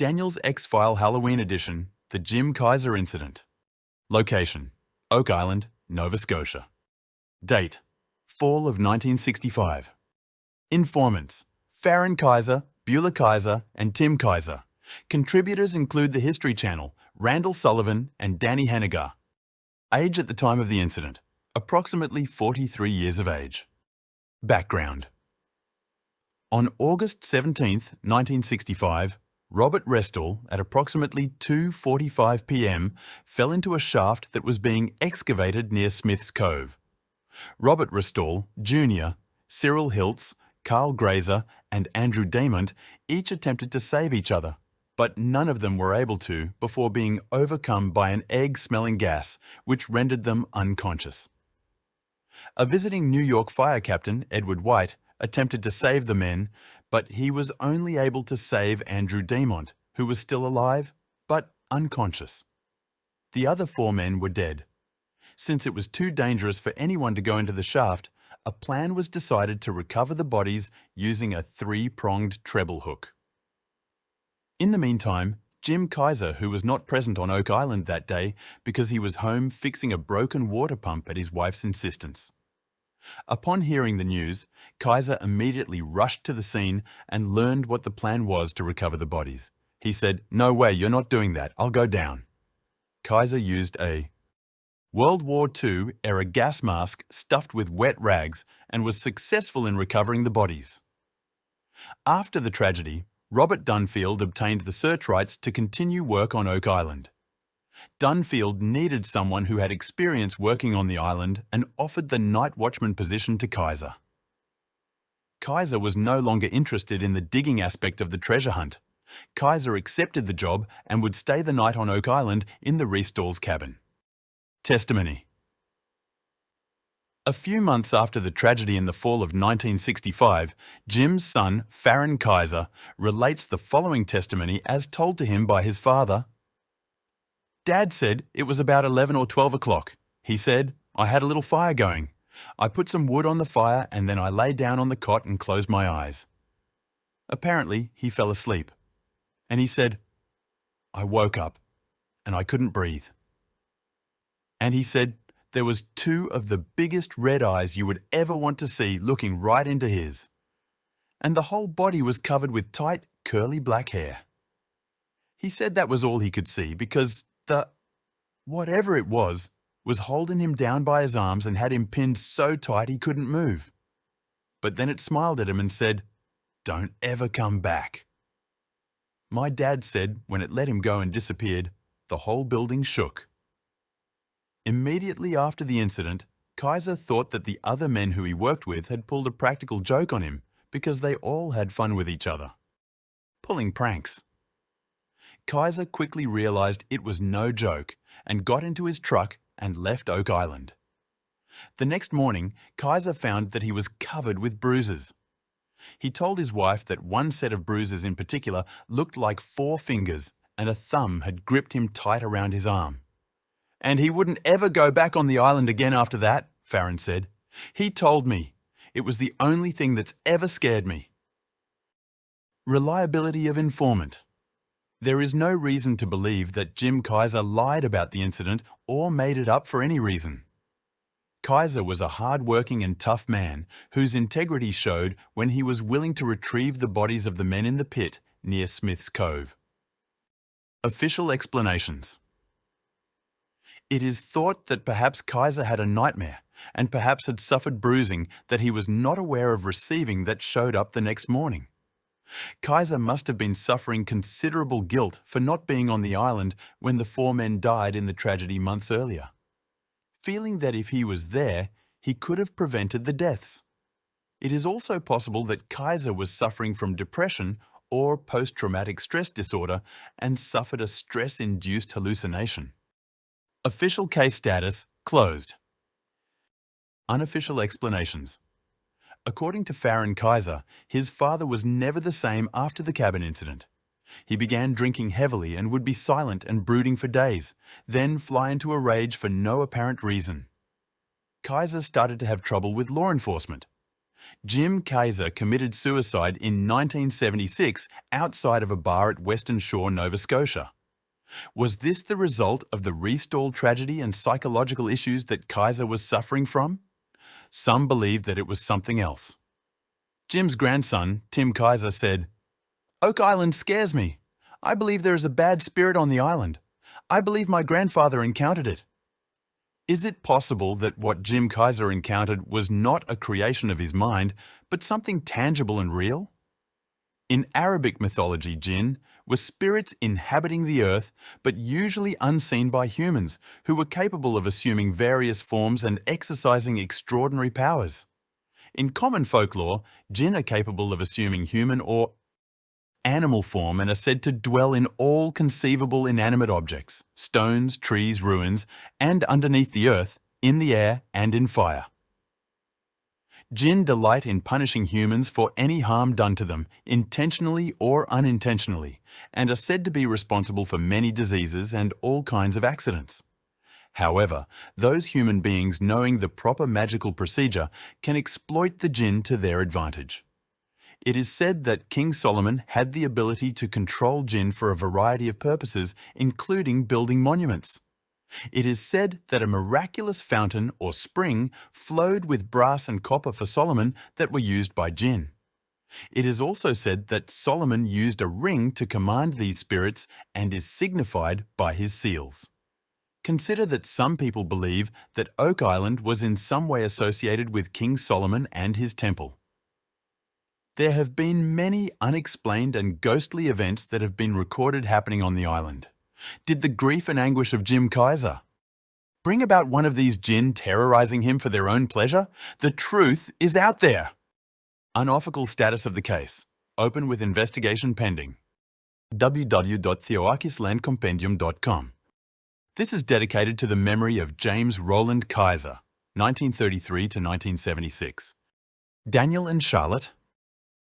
Daniel's X-File Halloween Edition, The Jim Kaiser Incident. Location: Oak Island, Nova Scotia. Date: Fall of 1965. Informants: Farron Kaiser, Beulah Kaiser, and Tim Kaiser. Contributors include the History Channel, Randall Sullivan, and Danny Hennigar. Age at the time of the incident: approximately 43 years of age. Background: on August 17, 1965, Robert Restall, at approximately 2:45 p.m., fell into a shaft that was being excavated near Smith's Cove. Robert Restall, Jr., Cyril Hiltz, Carl Grazer, and Andrew Damont each attempted to save each other, but none of them were able to before being overcome by an egg-smelling gas, which rendered them unconscious. A visiting New York fire captain, Edward White, attempted to save the men, but he was only able to save Andrew Damont, who was still alive, but unconscious. The other 4 men were dead. Since it was too dangerous for anyone to go into the shaft, a plan was decided to recover the bodies using a 3-pronged treble hook. In the meantime, Jim Kaiser, who was not present on Oak Island that day because he was home fixing a broken water pump at his wife's insistence. Upon hearing the news, Kaiser immediately rushed to the scene and learned what the plan was to recover the bodies. He said, "No way, you're not doing that. I'll go down." Kaiser used a World War II-era gas mask stuffed with wet rags and was successful in recovering the bodies. After the tragedy, Robert Dunfield obtained the search rights to continue work on Oak Island. Dunfield needed someone who had experience working on the island and offered the night watchman position to Kaiser. Kaiser was no longer interested in the digging aspect of the treasure hunt. Kaiser accepted the job and would stay the night on Oak Island in the Restalls' cabin. Testimony: a few months after the tragedy in the fall of 1965, Jim's son, Farron Kaiser, relates the following testimony as told to him by his father. "Dad said it was about 11 or 12 o'clock. He said, I had a little fire going. I put some wood on the fire and then I lay down on the cot and closed my eyes. Apparently, he fell asleep. And he said, I woke up and I couldn't breathe. And he said, there was 2 of the biggest red eyes you would ever want to see looking right into his. And the whole body was covered with tight, curly black hair. He said that was all he could see because whatever it was holding him down by his arms and had him pinned so tight he couldn't move. But then it smiled at him and said, don't ever come back. My dad said when it let him go and disappeared, the whole building shook. Immediately after the incident, Kaiser thought that the other men who he worked with had pulled a practical joke on him because they all had fun with each other. Pulling pranks. Kaiser quickly realized it was no joke and got into his truck and left Oak Island. The next morning, Kaiser found that he was covered with bruises. He told his wife that one set of bruises in particular looked like 4 fingers and a thumb had gripped him tight around his arm. And he wouldn't ever go back on the island again after that, Farron said. He told me. It was the only thing that's ever scared me. Reliability of informant. There is no reason to believe that Jim Kaiser lied about the incident or made it up for any reason. Kaiser was a hard-working and tough man whose integrity showed when he was willing to retrieve the bodies of the men in the pit near Smith's Cove. Official explanations. It is thought that perhaps Kaiser had a nightmare and perhaps had suffered bruising that he was not aware of receiving that showed up the next morning. Kaiser must have been suffering considerable guilt for not being on the island when the 4 men died in the tragedy months earlier. Feeling that if he was there, he could have prevented the deaths. It is also possible that Kaiser was suffering from depression or post-traumatic stress disorder and suffered a stress-induced hallucination. Official case status closed. Unofficial explanations. According to Farron Kaiser, his father was never the same after the cabin incident. He began drinking heavily and would be silent and brooding for days, then fly into a rage for no apparent reason. Kaiser started to have trouble with law enforcement. Jim Kaizer committed suicide in 1976 outside of a bar at Western Shore, Nova Scotia. Was this the result of the Restall tragedy and psychological issues that Kaizer was suffering from? Some believe that it was something else. Jim's grandson, Tim Kaizer, said, "Oak Island scares me. I believe there is a bad spirit on the island. I believe my grandfather encountered it." Is it possible that what Jim Kaizer encountered was not a creation of his mind, but something tangible and real? In Arabic mythology, jinn were spirits inhabiting the earth, but usually unseen by humans, who were capable of assuming various forms and exercising extraordinary powers. In common folklore, jinn are capable of assuming human or animal form and are said to dwell in all conceivable inanimate objects, stones, trees, ruins, and underneath the earth, in the air, and in fire. Jinn delight in punishing humans for any harm done to them, intentionally or unintentionally, and are said to be responsible for many diseases and all kinds of accidents. However, those human beings knowing the proper magical procedure can exploit the jinn to their advantage. It is said that King Solomon had the ability to control jinn for a variety of purposes, including building monuments. It is said that a miraculous fountain or spring flowed with brass and copper for Solomon that were used by jinn. It is also said that Solomon used a ring to command these spirits and is signified by his seals. Consider that some people believe that Oak Island was in some way associated with King Solomon and his temple. There have been many unexplained and ghostly events that have been recorded happening on the island. Did the grief and anguish of Jim Kaizer bring about one of these jinn terrorizing him for their own pleasure? The truth is out there. Unofficial status of the case. Open with investigation pending. www.theoarchislandcompendium.com. This is dedicated to the memory of James Roland Kaizer, 1933 to 1976. Daniel and Charlotte,